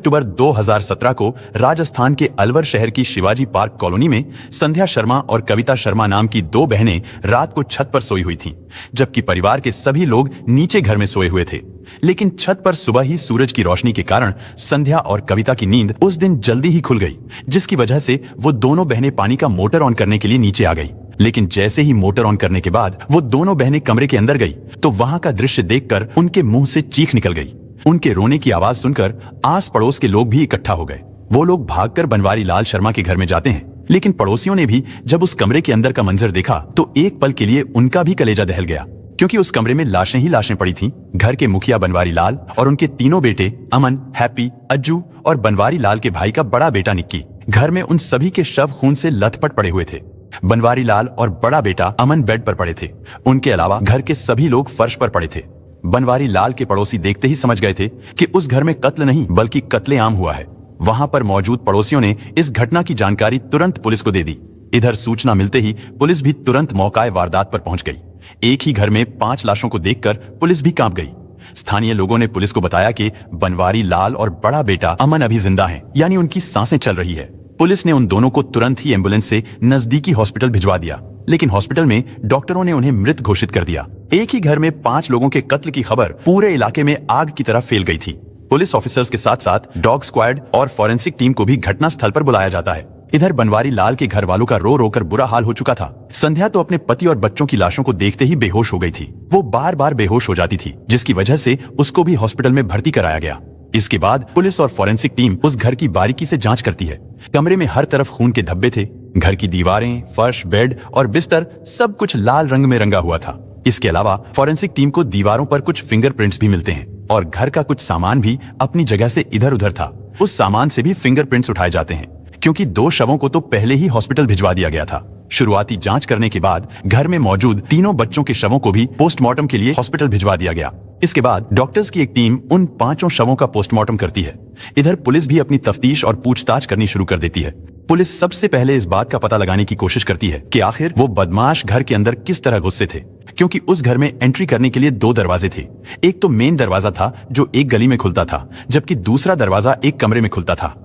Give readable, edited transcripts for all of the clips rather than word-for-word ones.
अक्टूबर 2017 को राजस्थान के अलवर शहर की शिवाजी पार्क कॉलोनी में संध्या शर्मा और कविता शर्मा नाम की दो बहनें रात को छत पर सोई हुई थीं, जबकि परिवार के सभी लोग नीचे घर में सोए हुए थे। लेकिन छत पर सुबह ही सूरज की रोशनी के कारण संध्या और कविता की नींद उस दिन जल्दी ही खुल गई, जिसकी वजह से वो दोनों बहनें पानी का मोटर ऑन करने के लिए नीचे आ गई। लेकिन जैसे ही मोटर ऑन करने के बाद वो दोनों बहनें कमरे के अंदर गई तो वहां का दृश्य देखकर उनके मुंह से चीख निकल गई। उनके रोने की आवाज सुनकर आस पड़ोस के लोग भी इकट्ठा हो गए। वो लोग भागकर बनवारी लाल शर्मा के घर में जाते हैं, लेकिन पड़ोसियों ने भी जब उस कमरे के अंदर का मंजर देखा तो एक पल के लिए उनका भी कलेजा दहल गया, क्योंकि उस कमरे में लाशें ही लाशें पड़ी थीं। घर के मुखिया बनवारी लाल और उनके तीनों बेटे अमन, हैप्पी, अज्जू और बनवारी लाल के भाई का बड़ा बेटा निक्की, घर में उन सभी के शव खून से लथपथ पड़े हुए थे। बनवारी लाल और बड़ा बेटा अमन बेड पर पड़े थे। उनके अलावा घर के सभी लोग फर्श पर पड़े थे। बनवारी लाल के पड़ोसी देखते ही समझ गए थे कि उस घर में कत्ल नहीं बल्कि कत्लेआम हुआ है। वहां पर मौजूद पड़ोसियों ने इस घटना की जानकारी तुरंत पुलिस को दे दी। इधर सूचना मिलते ही पुलिस भी तुरंत मौके वारदात पर पहुंच गई। एक ही घर में 5 लाशों को देखकर पुलिस भी कांप गई। स्थानीय लोगों ने पुलिस को बताया कि बनवारी लाल और बड़ा बेटा अमन अभी जिंदा हैं, यानी उनकी सांसें चल रही है। पुलिस ने उन दोनों को तुरंत ही एम्बुलेंस से नजदीकी हॉस्पिटल भिजवा दिया, लेकिन हॉस्पिटल में डॉक्टरों ने उन्हें मृत घोषित कर दिया। एक ही घर में 5 लोगों के कत्ल की खबर पूरे इलाके में आग की तरह फैल गई थी। पुलिस ऑफिसर्स के साथ साथ डॉग स्क्वाड और फॉरेंसिक टीम को भी घटना स्थल पर बुलाया जाता है। इधर बनवारी लाल के घर वालों का रो रो कर बुरा हाल हो चुका था। संध्या तो अपने पति और बच्चों की लाशों को देखते ही बेहोश हो गई थी। वो बार बार बेहोश हो जाती थी, जिसकी वजह से उसको भी हॉस्पिटल में भर्ती कराया गया। इसके बाद पुलिस और फॉरेंसिक टीम उस घर की बारीकी से जांच करती है। कमरे में हर तरफ खून के धब्बे थे। घर की दीवारें, फर्श, बेड और बिस्तर सब कुछ लाल रंग में रंगा हुआ था। इसके अलावा फॉरेंसिक टीम को दीवारों पर कुछ फिंगरप्रिंट्स भी मिलते हैं और घर का कुछ सामान भी अपनी जगह से इधर उधर था। उस सामान से भी फिंगरप्रिंट्स उठाए जाते हैं, क्योंकि 2 शवों को तो पहले ही हॉस्पिटल भिजवा दिया गया था। शुरुआती जांच करने के बाद घर में मौजूद तीनों बच्चों के शवों को भी पोस्टमार्टम के लिए हॉस्पिटल भिजवा दिया गया। इसके बाद डॉक्टर्स की एक टीम उन 5 शवों का पोस्टमार्टम करती है। इधर पुलिस भी अपनी तफ्तीश और पूछताछ करनी शुरू कर देती है। पुलिस सबसे पहले इस बात का पता लगाने की कोशिश करती है कि आखिर वो बदमाश घर के अंदर किस तरह घुसे थे, क्योंकि उस घर में एंट्री करने के लिए 2 दरवाजे थे। एक तो मेन दरवाजा था जो एक गली में खुलता था, जबकि दूसरा दरवाजा एक कमरे में खुलता था।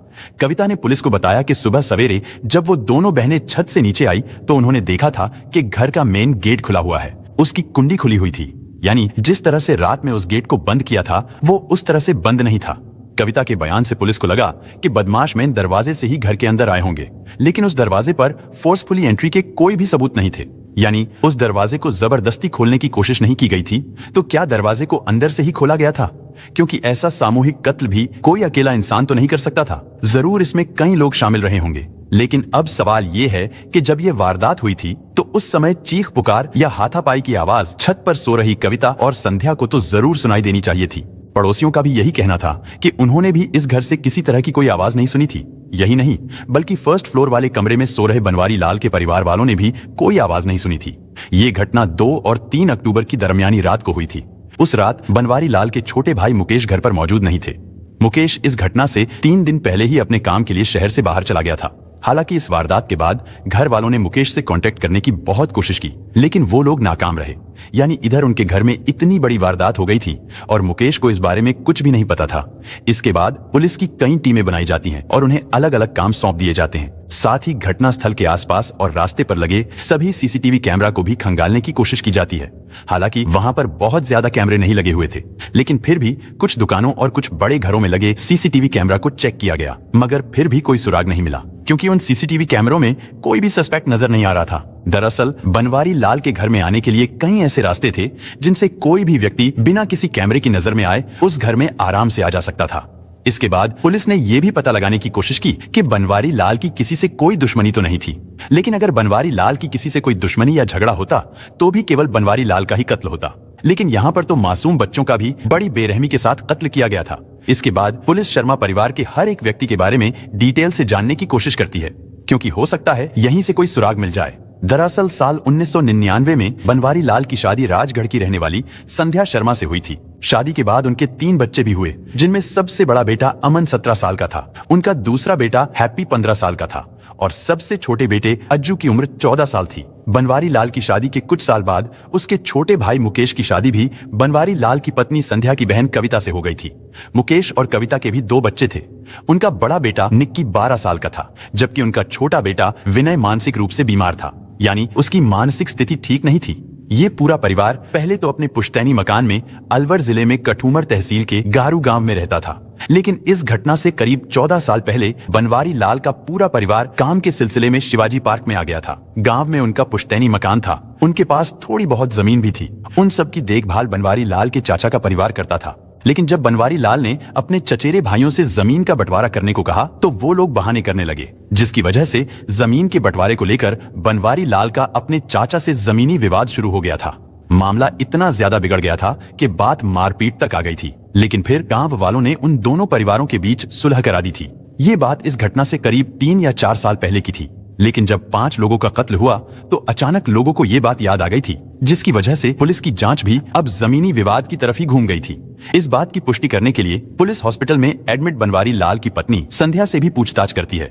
कविता ने पुलिस को बताया कि सुबह सवेरे जब वो दोनों बहनें छत से नीचे आई तो उन्होंने देखा था कि घर का मेन गेट खुला हुआ है। उसकी कुंडी खुली हुई थी, यानी जिस तरह से रात में उस गेट को बंद किया था वो उस तरह से बंद नहीं था। कविता के बयान से पुलिस को लगा कि बदमाश मेन दरवाजे से ही घर के अंदर आए होंगे, लेकिन उस दरवाजे पर फोर्सफुली एंट्री के कोई भी सबूत नहीं थे। यानी उस दरवाजे को जबरदस्ती खोलने की कोशिश नहीं की गई थी। तो क्या दरवाजे को अंदर से ही खोला गया था? क्योंकि ऐसा सामूहिक कत्ल भी कोई अकेला इंसान तो नहीं कर सकता था। जरूर इसमें कई लोग शामिल रहे होंगे। लेकिन अब सवाल ये है कि जब ये वारदात हुई थी तो उस समय चीख पुकार या हाथापाई की आवाज छत पर सो रही कविता और संध्या को तो जरूर सुनाई देनी चाहिए थी। पड़ोसियों का भी यही कहना था कि उन्होंने भी इस घर से किसी तरह की कोई आवाज नहीं सुनी थी। यही नहीं, बल्कि फर्स्ट फ्लोर वाले कमरे में सो रहे बनवारी लाल के परिवार वालों ने भी कोई आवाज नहीं सुनी थी। ये घटना 2 और 3 अक्टूबर की दरमियानी रात को हुई थी। उस रात बनवारी लाल के छोटे भाई मुकेश घर पर मौजूद नहीं थे। मुकेश इस घटना से 3 दिन पहले ही अपने काम के लिए शहर से बाहर चला गया था। हालांकि इस वारदात के बाद घर वालों ने मुकेश से कांटेक्ट करने की बहुत कोशिश की, लेकिन वो लोग नाकाम रहे। यानी इधर उनके घर में इतनी बड़ी वारदात हो गई थी और मुकेश को इस बारे में कुछ भी नहीं पता था। इसके बाद पुलिस की कई टीमें बनाई जाती हैं और उन्हें अलग अलग काम सौंप दिए जाते हैं। साथ ही घटनास्थल के आसपास और रास्ते पर लगे सभी सीसीटीवी कैमरा को भी खंगालने की कोशिश की जाती है। हालांकि वहां पर बहुत ज्यादा कैमरे नहीं लगे हुए थे, लेकिन फिर भी कुछ दुकानों और कुछ बड़े घरों में लगे सीसीटीवी कैमरा को चेक किया गया, मगर फिर भी कोई सुराग नहीं मिला, क्योंकि उन सीसीटीवी कैमरों में कोई भी सस्पेक्ट नजर नहीं आ रहा था। दरअसल बनवारी लाल के घर में आने के लिए कई ऐसे रास्ते थे जिनसे कोई भी व्यक्ति बिना किसी कैमरे की नजर में आए उस घर में आराम से आ जा सकता था। इसके बाद पुलिस ने यह भी पता लगाने की कोशिश की कि बनवारी लाल की किसी से कोई दुश्मनी तो नहीं थी। लेकिन अगर बनवारी लाल की किसी से कोई दुश्मनी या झगड़ा होता तो भी केवल बनवारी लाल का ही कत्ल होता। लेकिन यहाँ पर तो मासूम बच्चों का भी बड़ी बेरहमी के साथ कत्ल किया गया था। इसके बाद पुलिस शर्मा परिवार के हर एक व्यक्ति के बारे में डिटेल से जानने की कोशिश करती है, क्योंकि हो सकता है यहीं से कोई सुराग मिल जाए। दरअसल साल 1999 में बनवारी लाल की शादी राजगढ़ की रहने वाली संध्या शर्मा से हुई थी। शादी के बाद उनके 3 बच्चे भी हुए, जिनमें सबसे बड़ा बेटा अमन 17 साल का था, उनका दूसरा बेटा हैप्पी 15 साल का था और सबसे छोटे बेटे अज्जू की उम्र 14 साल थी। बनवारी लाल की शादी के कुछ साल बाद उसके छोटे भाई मुकेश की शादी भी बनवारी लाल की पत्नी संध्या की बहन कविता से हो गई थी। मुकेश और कविता के भी 2 बच्चे थे। उनका बड़ा बेटा निक्की 12 साल का था, जबकि उनका छोटा बेटा विनय मानसिक रूप से बीमार था, यानी उसकी मानसिक स्थिति ठीक नहीं थी। ये पूरा परिवार पहले तो अपने पुश्तैनी मकान में अलवर जिले में कठूमर तहसील के गारू गांव में रहता था, लेकिन इस घटना से करीब 14 साल पहले बनवारी लाल का पूरा परिवार काम के सिलसिले में शिवाजी पार्क में आ गया था। गांव में उनका पुश्तैनी मकान था, उनके पास थोड़ी बहुत जमीन भी थी। उन सब की देखभाल बनवारी लाल के चाचा का परिवार करता था। लेकिन जब बनवारी लाल ने अपने चचेरे भाइयों से जमीन का बंटवारा करने को कहा तो वो लोग बहाने करने लगे, जिसकी वजह से जमीन के बंटवारे को लेकर बनवारी लाल का अपने चाचा से जमीनी विवाद शुरू हो गया था। मामला इतना ज्यादा बिगड़ गया था कि बात मारपीट तक आ गई थी, लेकिन फिर गांव वालों ने उन दोनों परिवारों के बीच सुलह करा दी थी। ये बात इस घटना से करीब 3 या 4 साल पहले की थी, लेकिन जब 5 लोगों का कत्ल हुआ तो अचानक लोगों को ये बात याद आ गई थी, जिसकी वजह से पुलिस की जांच भी अब जमीनी विवाद की तरफ ही घूम गई थी। इस बात की पुष्टि करने के लिए पुलिस हॉस्पिटल में एडमिट बनवारी लाल की पत्नी संध्या से भी पूछताछ करती है।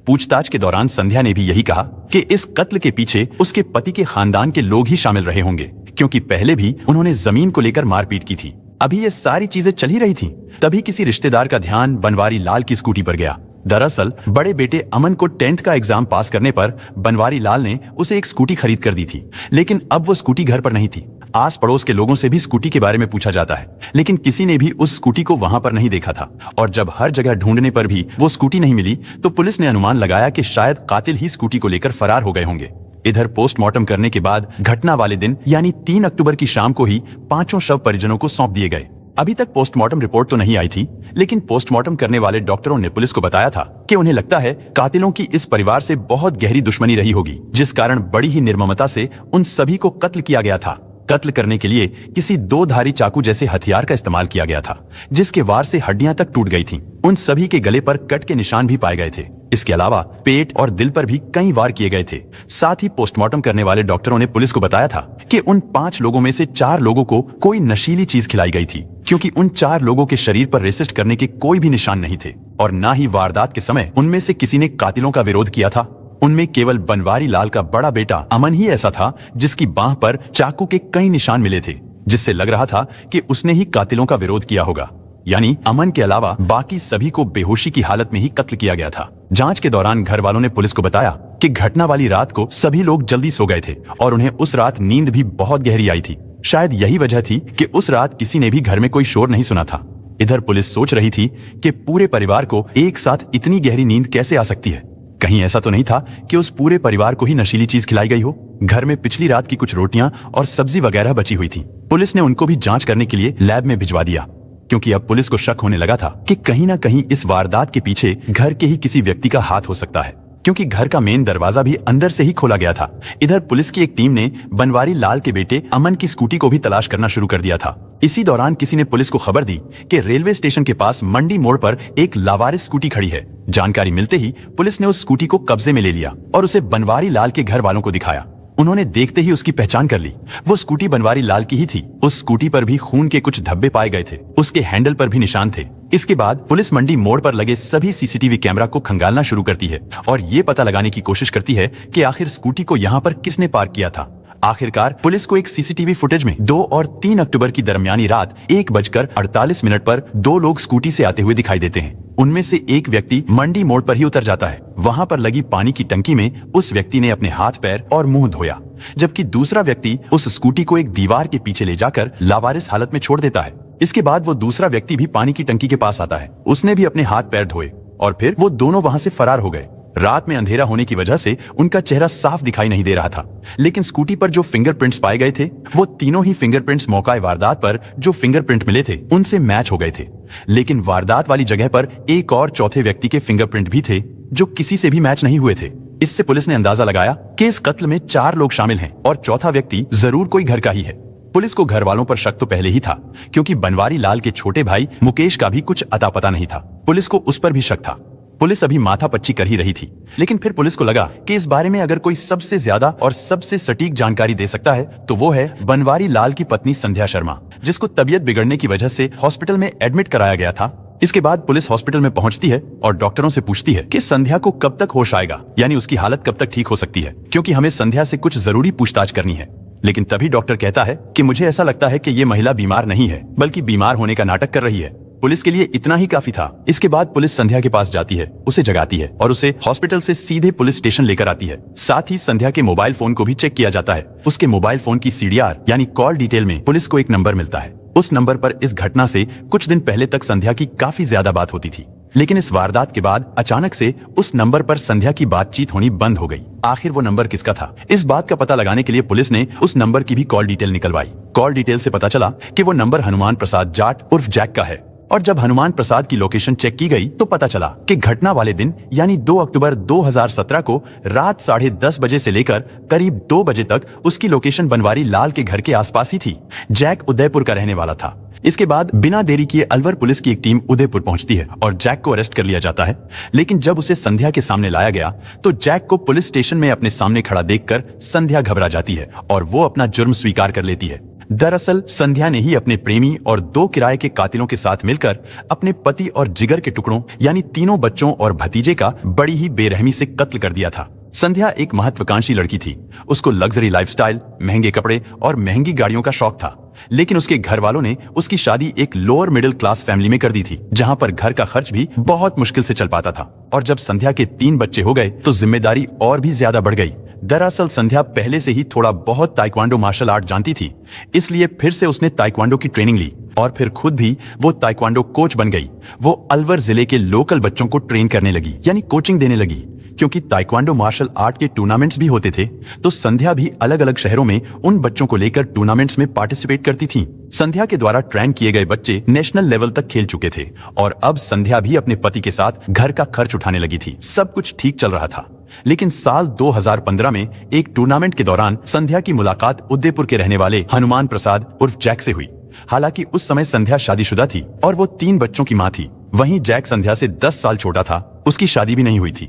पूछताछ के दौरान संध्या ने भी यही कहा कि इस कत्ल के पीछे उसके पति के खानदान के लोग ही शामिल रहे होंगे, क्योंकि पहले भी उन्होंने जमीन को लेकर मारपीट की थी। अभी ये सारी चीजें चल ही रही थी, तभी किसी रिश्तेदार का ध्यान बनवारी लाल की स्कूटी पर गया। दरअसल बड़े बेटे अमन को 10th का एग्जाम पास करने पर बनवारी लाल ने उसे एक स्कूटी खरीद कर दी थी, लेकिन अब वो स्कूटी घर पर नहीं थी। आस पड़ोस के लोगों से भी स्कूटी के बारे में पूछा जाता है, लेकिन किसी ने भी उस स्कूटी को वहां पर नहीं देखा था। और जब हर जगह ढूंढने पर भी वो स्कूटी नहीं मिली तो पुलिस ने अनुमान लगाया कि शायद कातिल ही स्कूटी को लेकर फरार हो गए होंगे। इधर पोस्टमार्टम करने के बाद घटना वाले दिन यानी 3 अक्टूबर की शाम को ही 5 शव परिजनों को सौंप दिए गए। अभी तक पोस्टमार्टम रिपोर्ट तो नहीं आई थी, लेकिन पोस्टमार्टम करने वाले डॉक्टरों ने पुलिस को बताया था कि उन्हें लगता है कातिलों की इस परिवार से बहुत गहरी दुश्मनी रही होगी, जिस कारण बड़ी ही निर्ममता से उन सभी को कत्ल किया गया था। कत्ल करने के लिए किसी 2-धारी चाकू जैसे हथियार का इस्तेमाल किया गया था, जिसके वार से हड्डियां तक टूट गई थीं। उन सभी के गले पर कट के निशान भी पाए गए थे। इसके अलावा पेट और दिल पर भी कई वार किए गए थे। साथ ही पोस्टमार्टम करने वाले डॉक्टरों ने पुलिस को बताया था कि उन 5 लोगों में से 4 लोगों को कोई नशीली चीज खिलाई गई थी, क्योंकि उन 4 लोगों के शरीर पर रेसिस्ट करने के कोई भी निशान नहीं थे और न ही वारदात के समय उनमें से किसी ने कातिलों का विरोध किया था। उनमें केवल बनवारी लाल का बड़ा बेटा अमन ही ऐसा था जिसकी बांह पर चाकू के कई निशान मिले थे, जिससे लग रहा था कि उसने ही कातिलों का विरोध किया होगा। यानी अमन के अलावा बाकी सभी को बेहोशी की हालत में ही कत्ल किया गया था। जांच के दौरान घर वालों ने पुलिस को बताया कि घटना वाली रात को सभी लोग जल्दी सो गए थे और उन्हें उस रात नींद भी बहुत गहरी आई थी। शायद यही वजह थी कि उस रात किसी ने भी घर में कोई शोर नहीं सुना था। इधर पुलिस सोच रही थी कि पूरे परिवार को एक साथ इतनी गहरी नींद कैसे आ सकती है। कहीं ऐसा तो नहीं था कि उस पूरे परिवार को ही नशीली चीज खिलाई गई हो। घर में पिछली रात की कुछ रोटियां और सब्जी वगैरह बची हुई थी। पुलिस ने उनको भी जांच करने के लिए लैब में भिजवा दिया, क्योंकि अब पुलिस को शक होने लगा था कि कहीं ना कहीं इस वारदात के पीछे घर के ही किसी व्यक्ति का हाथ हो सकता है, क्योंकि घर का मेन दरवाजा भी अंदर से ही खोला गया था। इधर पुलिस की एक टीम ने बनवारी लाल के बेटे अमन की स्कूटी को भी तलाश करना शुरू कर दिया था। इसी दौरान किसी ने पुलिस को खबर दी कि रेलवे स्टेशन के पास मंडी मोड़ पर एक लावारिस स्कूटी खड़ी है। जानकारी मिलते ही पुलिस ने उस स्कूटी को कब्जे में ले लिया और उसे बनवारी लाल के घर वालों को दिखाया। उन्होंने देखते ही उसकी पहचान कर ली। वो स्कूटी बनवारी लाल की ही थी। उस स्कूटी पर भी खून के कुछ धब्बे पाए गए थे। उसके हैंडल पर भी निशान थे। इसके बाद पुलिस मंडी मोड़ पर लगे सभी सीसीटीवी कैमरा को खंगालना शुरू करती है और ये पता लगाने की कोशिश करती है कि आखिर स्कूटी को यहाँ पर किसने पार्क किया था। आखिरकार पुलिस को एक सीसीटीवी फुटेज में 2 और 3 अक्टूबर की दरमियानी रात 1:48 पर 2 लोग स्कूटी से आते हुए दिखाई देते हैं। उनमें से एक व्यक्ति मंडी मोड़ पर ही उतर जाता है। वहां पर लगी पानी की टंकी में उस व्यक्ति ने अपने हाथ पैर और मुंह धोया, जबकि दूसरा व्यक्ति उस स्कूटी को एक दीवार के पीछे ले जाकर लावारिस हालत में छोड़ देता है। इसके बाद वो दूसरा व्यक्ति भी पानी की टंकी के पास आता है। उसने भी अपने हाथ पैर धोए और फिर वो दोनों वहां से फरार हो गए। रात में अंधेरा होने की वजह से उनका चेहरा साफ दिखाई नहीं दे रहा था, लेकिन स्कूटी पर जो फिंगरप्रिंट्स पाए गए थे वो तीनों ही फिंगरप्रिंट्स मौका वारदात पर जो फिंगरप्रिंट मिले थे उनसे मैच हो गए थे। लेकिन वारदात वाली जगह पर एक और चौथे व्यक्ति के फिंगरप्रिंट भी थे जो किसी से भी मैच नहीं हुए थे। इससे पुलिस ने अंदाजा लगाया कि इस कत्ल में 4 लोग शामिल हैं और चौथा व्यक्ति जरूर कोई घर का ही है। पुलिस को घर वालों पर शक तो पहले ही था, क्योंकि बनवारी लाल के छोटे भाई मुकेश का भी कुछ अता पता नहीं था। पुलिस को उस पर भी शक था। पुलिस अभी माथापच्ची कर ही रही थी, लेकिन फिर पुलिस को लगा कि इस बारे में अगर कोई सबसे ज्यादा और सबसे सटीक जानकारी दे सकता है तो वो है बनवारी लाल की पत्नी संध्या शर्मा, जिसको तबीयत बिगड़ने की वजह से हॉस्पिटल में एडमिट कराया गया था। इसके बाद पुलिस हॉस्पिटल में पहुंचती है और डॉक्टरों से पूछती है कि संध्या को कब तक होश आएगा, यानी उसकी हालत कब तक ठीक हो सकती है, क्योंकि हमें संध्या से कुछ जरूरी पूछताछ करनी है। लेकिन तभी डॉक्टर कहता है कि मुझे ऐसा लगता है कि ये महिला बीमार नहीं है, बल्कि बीमार होने का नाटक कर रही है। पुलिस के लिए इतना ही काफी था। इसके बाद पुलिस संध्या के पास जाती है, उसे जगाती है और उसे हॉस्पिटल से सीधे पुलिस स्टेशन लेकर आती है। साथ ही संध्या के मोबाइल फोन को भी चेक किया जाता है। उसके मोबाइल फोन की CDR यानी कॉल डिटेल में पुलिस को एक नंबर मिलता है। उस नंबर पर इस घटना से कुछ दिन पहले तक संध्या की काफी ज्यादा बात होती थी, लेकिन इस वारदात के बाद अचानक से उस नंबर पर संध्या की बातचीत होनी बंद हो गई। आखिर वो नंबर किसका था? इस बात का पता लगाने के लिए पुलिस ने उस नंबर की भी कॉल डिटेल निकलवाई। कॉल डिटेल से पता चला कि वो नंबर हनुमान प्रसाद जाट उर्फ जैक का है। और जब हनुमान प्रसाद की लोकेशन चेक की गई तो पता चला कि घटना वाले दिन यानी 2 अक्टूबर 2017 को रात 10:30 बजे से लेकर करीब 2 बजे तक उसकी लोकेशन बनवारी लाल के घर के आसपास ही थी। जैक उदयपुर का रहने वाला था। इसके बाद बिना देरी किए अलवर पुलिस की एक टीम उदयपुर पहुंचती है और जैक को अरेस्ट कर लिया जाता है। लेकिन जब उसे संध्या के सामने लाया गया तो जैक को पुलिस स्टेशन में अपने सामने खड़ा देखकर संध्या घबरा जाती है और वो अपना जुर्म स्वीकार कर लेती है। दरअसल संध्या ने ही अपने प्रेमी और 2 किराए के कातिलों के साथ मिलकर अपने पति और जिगर के टुकड़ों यानी तीनों बच्चों और भतीजे का बड़ी ही बेरहमी से कत्ल कर दिया था। संध्या एक महत्वाकांक्षी लड़की थी। उसको लग्जरी लाइफस्टाइल, महंगे कपड़े और महंगी गाड़ियों का शौक था। लेकिन उसके घर वालों ने उसकी शादी एक लोअर मिडिल क्लास फैमिली में कर दी थी, जहां पर घर का खर्च भी बहुत मुश्किल से चल पाता था। और जब संध्या के 3 बच्चे हो गए तो जिम्मेदारी और भी ज्यादा बढ़ गई। दरअसल संध्या पहले से ही थोड़ा बहुत ताइक्वांडो मार्शल आर्ट जानती थी, इसलिए फिर से उसने ताइक्वांडो की ट्रेनिंग ली और फिर खुद भी वो ताइक्वांडो कोच बन गई। वो अलवर जिले के लोकल बच्चों को ट्रेन करने लगी, यानी कोचिंग देने लगी। क्योंकि ताइक्वांडो मार्शल आर्ट के टूर्नामेंट्स भी होते थे, तो संध्या भी अलग अलग शहरों में उन बच्चों को लेकर टूर्नामेंट्स में पार्टिसिपेट करती थी। संध्या के द्वारा ट्रेन किए गए बच्चे नेशनल लेवल तक खेल चुके थे और अब संध्या भी अपने पति के साथ घर का खर्च उठाने लगी थी। सब कुछ ठीक चल रहा था। लेकिन साल 2015 में एक टूर्नामेंट के दौरान संध्या की मुलाकात उदयपुर के रहने वाले हनुमान प्रसाद उर्फ जैक से हुई। हालांकि उस समय संध्या शादीशुदा थी और वो 3 बच्चों की मां थी। वहीं जैक संध्या से 10 साल छोटा था, उसकी शादी भी नहीं हुई थी।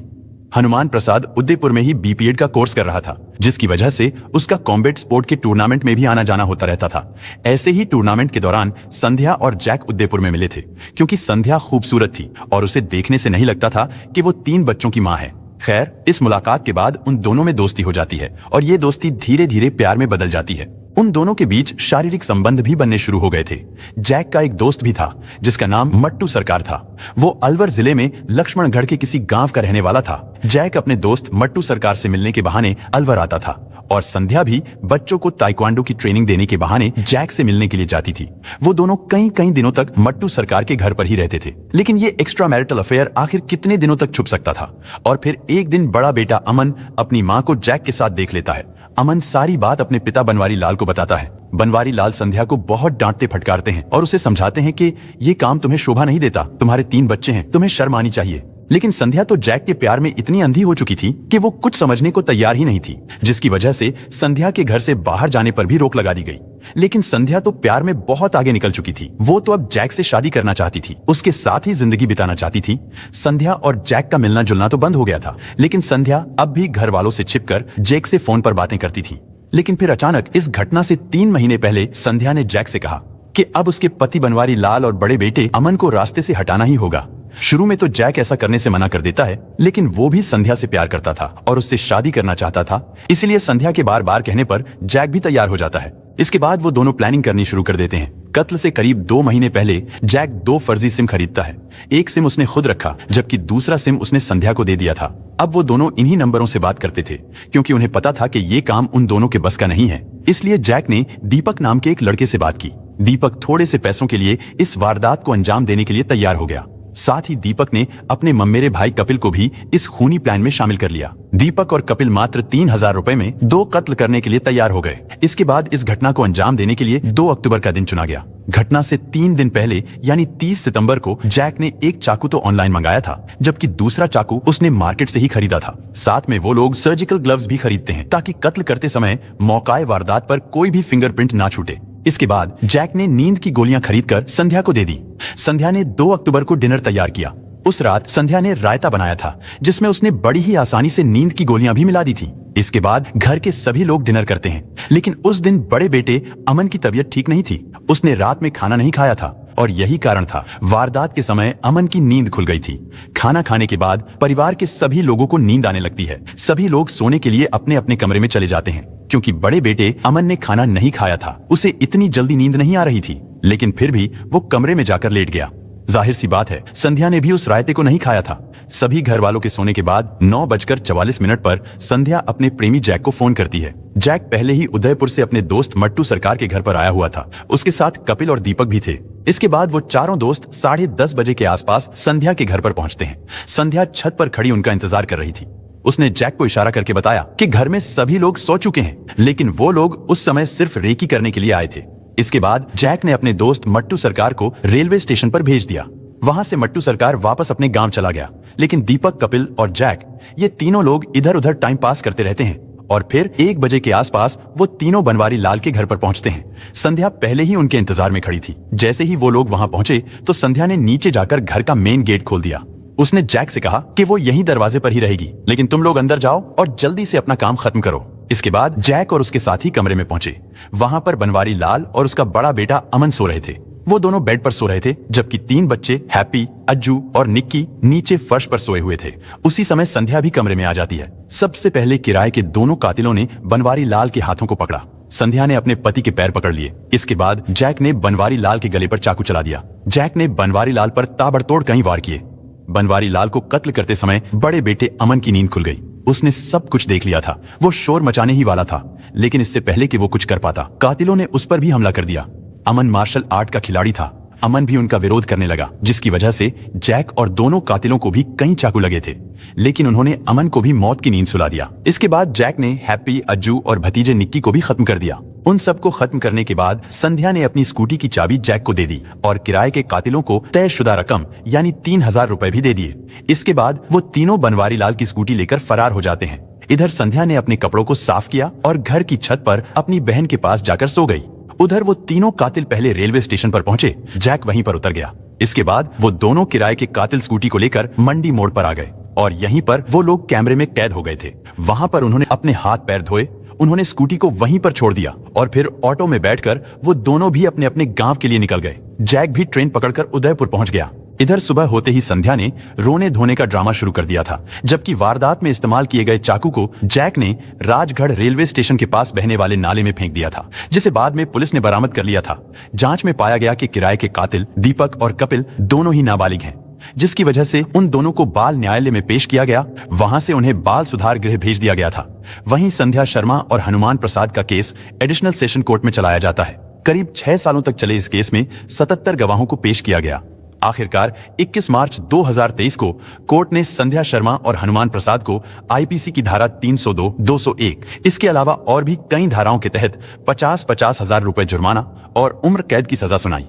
हनुमान प्रसाद उदयपुर में ही BPED का कोर्स कर रहा था, जिसकी वजह से उसका कॉम्बैट स्पोर्ट के टूर्नामेंट में भी आना जाना होता रहता था। ऐसे ही टूर्नामेंट के दौरान संध्या और जैक उदयपुर में मिले थे, क्योंकि संध्या खूबसूरत थी और उसे देखने से नहीं लगता था कि वो 3 बच्चों की मां है। खैर, इस मुलाकात के बाद उन दोनों में दोस्ती हो जाती है और ये दोस्ती धीरे धीरे प्यार में बदल जाती है। उन दोनों के बीच शारीरिक संबंध भी बनने शुरू हो गए थे। जैक का एक दोस्त भी था जिसका नाम मट्टू सरकार था। वो अलवर जिले में लक्ष्मणगढ़ के किसी गांव का रहने वाला था। जैक अपने दोस्त मट्टू सरकार से मिलने के बहाने अलवर आता था और संध्या भी बच्चों को ताइक्वांडो की ट्रेनिंग देने के बहाने जैक से मिलने के लिए जाती थी। वो दोनों कई दिनों तक मट्टू सरकार के घर पर ही रहते थे। लेकिन ये एक्स्ट्रा मैरिटल अफेयर आखिर कितने दिनों तक छुप सकता था? और फिर एक दिन बड़ा बेटा अमन अपनी माँ को जैक के साथ देख लेता है। अमन सारी बात अपने पिता बनवारी लाल को बताता है। बनवारी लाल संध्या को बहुत डांटते फटकारते हैं और उसे समझाते हैं कि ये काम तुम्हें शोभा नहीं देता, तुम्हारे 3 बच्चे हैं, तुम्हें शर्म आनी चाहिए। लेकिन संध्या तो जैक के प्यार में इतनी अंधी हो चुकी थी कि वो कुछ समझने को तैयार ही नहीं थी, जिसकी वजह से संध्या के घर से बाहर जाने पर भी रोक लगा दी गई। लेकिन संध्या तो प्यार में बहुत आगे निकल चुकी थी। वो तो अब जैक से शादी करना चाहती थी, उसके साथ ही जिंदगी बिताना चाहती थी। संध्या और जैक का मिलना जुलना तो बंद हो गया था, लेकिन संध्या अब भी घर वालों से छिपकर जैक से फोन पर बातें करती थी। लेकिन फिर अचानक इस घटना से 3 महीने पहले संध्या ने जैक से कहा कि अब उसके पति बनवारी लाल और बड़े बेटे अमन को रास्ते से हटाना ही होगा। शुरू में तो जैक ऐसा करने से मना कर देता है, लेकिन वो भी संध्या से प्यार करता था और उससे शादी करना चाहता था। इसलिए संध्या के बार बार कहने पर जैक भी तैयार हो जाता है। इसके बाद वो दोनों प्लानिंग करनी शुरू कर देते हैं। कत्ल से करीब 2 महीने पहले जैक 2 फर्जी सिम खरीदता है। एक सिम उसने खुद रखा, जबकि दूसरा सिम उसने संध्या को दे दिया था। अब वो दोनों इन्हीं नंबरों से बात करते थे, क्योंकि उन्हें पता था कि ये काम उन दोनों के बस का नहीं है। इसलिए जैक ने दीपक नाम के एक लड़के से बात की। दीपक थोड़े से पैसों के लिए इस वारदात को अंजाम देने के लिए तैयार हो गया। साथ ही दीपक ने अपने ममेरे भाई कपिल को भी इस खूनी प्लान में शामिल कर लिया। दीपक और कपिल मात्र 3000 रुपए में 2 कत्ल करने के लिए तैयार हो गए। इसके बाद इस घटना को अंजाम देने के लिए 2 अक्टूबर का दिन चुना गया। घटना से 3 दिन पहले यानी 30 सितंबर को जैक ने एक चाकू तो ऑनलाइन मंगाया था, जबकि दूसरा चाकू उसने मार्केट से ही खरीदा था। साथ में वो लोग सर्जिकल ग्लव्स भी खरीदते हैं, ताकि कत्ल करते समय मौकाए वारदात पर कोई भी फिंगरप्रिंट ना छूटे। इसके बाद जैक ने नींद की गोलियां खरीदकर संध्या को दे दी। संध्या ने 2 अक्टूबर को डिनर तैयार किया। उस रात संध्या ने रायता बनाया था, जिसमें उसने बड़ी ही आसानी से नींद की गोलियां भी मिला दी थी। इसके बाद घर के सभी लोग डिनर करते हैं, लेकिन उस दिन बड़े बेटे अमन की तबीयत ठीक नहीं थी। उसने रात में खाना नहीं खाया था और यही कारण था वारदात के समय अमन की नींद खुल गई थी। खाना खाने के बाद परिवार के सभी लोगों को नींद आने लगती है। सभी लोग सोने के लिए अपने अपने कमरे में चले जाते हैं क्योंकि बड़े बेटे अमन ने खाना नहीं खाया था। उसे इतनी जल्दी नींद नहीं आ रही थी, लेकिन फिर भी वो कमरे में जाकर लेट गया। जाहिर सी बात है, संध्या ने भी उस रायते को नहीं खाया था। सभी घर वालों के सोने के बाद 9:44 पर संध्या अपने प्रेमी जैक को फोन करती है। जैक पहले ही उदयपुर से अपने दोस्त मट्टू सरकार के घर पर आया हुआ था। उसके साथ कपिल और दीपक भी थे। इसके बाद वो चारों दोस्त 10:30 बजे के आसपास संध्या के घर पर पहुंचते हैं। संध्या छत पर खड़ी उनका इंतजार कर रही थी। उसने जैक को इशारा करके बताया कि घर में सभी लोग सो चुके हैं, लेकिन वो लोग उस समय सिर्फ रेकी करने के लिए आए थे। इसके बाद जैक ने अपने दोस्त मट्टू सरकार को रेलवे स्टेशन पर भेज दिया। वहां से मट्टू सरकार वापस अपने गांव चला गया, लेकिन दीपक, कपिल और जैक ये तीनों लोग इधर उधर टाइम पास करते रहते हैं और फिर 1 बजे के आसपास वो तीनों बनवारी लाल के घर पर पहुंचते हैं। संध्या पहले ही उनके इंतजार में खड़ी थी। जैसे ही वो लोग वहां पहुंचे तो संध्या ने नीचे जाकर घर का मेन गेट खोल दिया। उसने जैक से कहा कि वो यहीं दरवाजे पर ही रहेगी, लेकिन तुम लोग अंदर जाओ और जल्दी से अपना काम खत्म करो। इसके बाद जैक और उसके साथी कमरे में पहुंचे। वहां पर बनवारी लाल और उसका बड़ा बेटा अमन सो रहे थे। वो दोनों बेड पर सो रहे थे, जबकि 3 बच्चे हैप्पी, अज्जू और निक्की नीचे फर्श पर सोए हुए थे। उसी समय संध्या भी कमरे में आ जाती है। सबसे पहले किराए के दोनों कातिलों ने बनवारी लाल के हाथों को पकड़ा। संध्या ने अपने पति के पैर पकड़ लिए। इसके बाद जैक ने बनवारी लाल के गले पर चाकू चला दिया। जैक ने बनवारी लाल पर ताबड़तोड़ कई वार किए। बनवारी लाल को कत्ल करते समय बड़े बेटे अमन की नींद खुल गई। उसने सब कुछ देख लिया था। वो शोर मचाने ही वाला था, लेकिन इससे पहले कि वो कुछ कर पाता, कातिलों ने उस पर भी हमला कर दिया। अमन मार्शल आर्ट का खिलाड़ी था। अमन भी उनका विरोध करने लगा, जिसकी वजह से जैक और दोनों कातिलों को भी कई चाकू लगे थे, लेकिन उन्होंने अमन को भी मौत की नींद सुला दिया। इसके बाद जैक ने हैप्पी, अज्जू और भतीजे निक्की को भी खत्म कर दिया। उन सबको खत्म करने के बाद संध्या ने अपनी स्कूटी की चाबी जैक को दे दी और किराए के कातिलों को तयशुदा रकम यानी 3000 रुपए भी दे दिए। इसके बाद वो तीनों बनवारी लाल की स्कूटी लेकर फरार हो जाते हैं। इधर संध्या ने अपने कपड़ों को साफ किया और घर की छत पर अपनी बहन के पास जाकर सो गई। उधर वो तीनों कातिल पहले रेलवे स्टेशन पर पहुंचे। जैक वहीं पर उतर गया। इसके बाद वो दोनों किराए के कातिल स्कूटी को लेकर मंडी मोड़ पर आ गए और यहीं पर वो लोग कैमरे में कैद हो गए थे। वहां पर उन्होंने अपने हाथ पैर धोए, उन्होंने स्कूटी को वहीं पर छोड़ दिया और फिर ऑटो में बैठकर वो दोनों भी अपने अपने गांव के लिए निकल गए। जैक भी ट्रेन पकड़कर उदयपुर पहुंच गया। इधर सुबह होते ही संध्या ने रोने धोने का ड्रामा शुरू कर दिया था, जबकि वारदात में इस्तेमाल किए गए चाकू को जैक ने राजगढ़ रेलवे स्टेशन के पास बहने वाले नाले में फेंक दिया था, जिसे बाद में पुलिस ने बरामद कर लिया था। जांच में पाया गया कि किराए के कातिल दीपक और कपिल दोनों ही नाबालिग हैं, जिसकी वजह से उन दोनों को बाल न्यायालय में पेश किया गया। वहां से उन्हें बाल सुधार गृह भेज दिया गया था। वहीं संध्या शर्मा और हनुमान प्रसाद का केस एडिशनल सेशन कोर्ट में चलाया जाता है। करीब 6 सालों तक चले इस केस में 77 गवाहों को पेश किया गया। आखिरकार 21 मार्च 2023 को कोर्ट ने संध्या शर्मा और हनुमान प्रसाद को आईपीसी की धारा 302, 201 इसके अलावा और भी कई धाराओं के तहत 50-50 हजार रुपए जुर्माना और उम्र कैद की सजा सुनाई।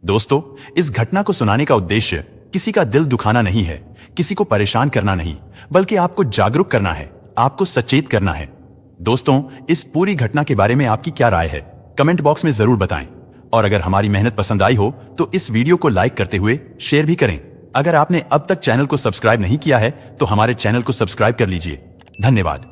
दोस्तों, इस घटना को सुनाने का उद्देश्य किसी का दिल दुखाना नहीं है, किसी को परेशान करना नहीं, बल्कि आपको जागरूक करना है, आपको सचेत करना है। दोस्तों, इस पूरी घटना के बारे में आपकी क्या राय है, कमेंट बॉक्स में जरूर बताएं। और अगर हमारी मेहनत पसंद आई हो तो इस वीडियो को लाइक करते हुए शेयर भी करें। अगर आपने अब तक चैनल को सब्सक्राइब नहीं किया है तो हमारे चैनल को सब्सक्राइब कर लीजिए। धन्यवाद।